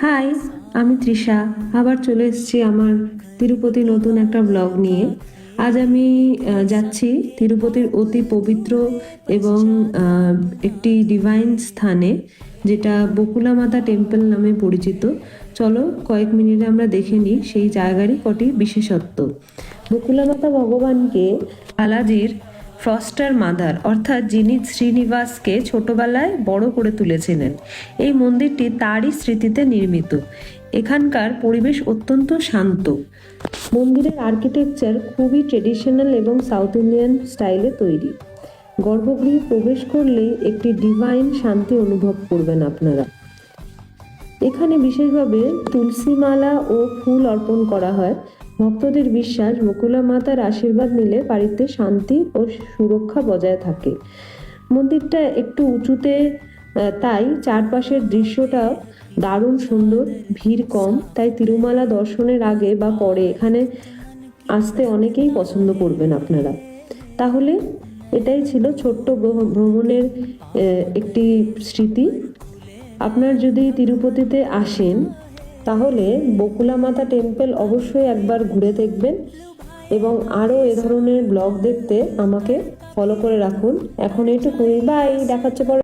High, আমি তৃষা। আবার চলে এসেছি আমার তিরুপতি নতুন একটা ব্লগ নিয়ে। আজ আমি যাচ্ছি তিরুপতির অতি পবিত্র এবং একটি ডিভাইন স্থানে, যেটা বকুলা মাতা টেম্পল নামে পরিচিত। চলো কয়েক মিনিটে আমরা দেখে নিই সেই জায়গারই কটি বিশেষত্ব। বকুলা মাতা ভগবানকে বালাজির ফস্টার মাদার, অর্থাৎ যিনি শ্রীনিবাসকে ছোটবেলায় বড় করে তুলেছিলেন। এই মন্দিরটি তারই স্মৃতিতে নির্মিত। এখানকার পরিবেশ অত্যন্ত শান্ত। মন্দিরের আর্কিটেকচার খুবই ট্রেডিশনাল এবং সাউথ ইন্ডিয়ান স্টাইলে তৈরি। গর্ভগৃহে প্রবেশ করলেই একটি ডিভাইন শান্তি অনুভব করবেন আপনারা। এখানে বিশেষভাবে তুলসী মালা ও ফুল অর্পণ করা হয়। ভক্তদের বিশ্বাস, বকুলা মাতার আশীর্বাদ নিলে বাড়িতে শান্তি ও সুরক্ষা বজায় থাকে। মন্দিরটা একটু উঁচুতে, তাই চারপাশের দৃশ্যটা দারুণ সুন্দর। ভিড় কম, তাই তিরুমালা দর্শনের আগে বা পরে এখানে আসতে অনেকেই পছন্দ করবেন আপনারা। তাহলে এটাই ছিল ছোট্ট ভ্রমণের একটি স্মৃতি। আপনার যদি তিরুপতিতে আসেন তাহলে বকুলা মাতা টেম্পল অবশ্যই একবার ঘুরে দেখবেন, এবং আরও এ ধরনের ব্লগ দেখতে আমাকে ফলো করে রাখুন। এখন এইটুকুই, বাই, দেখাচ্ছে পরে।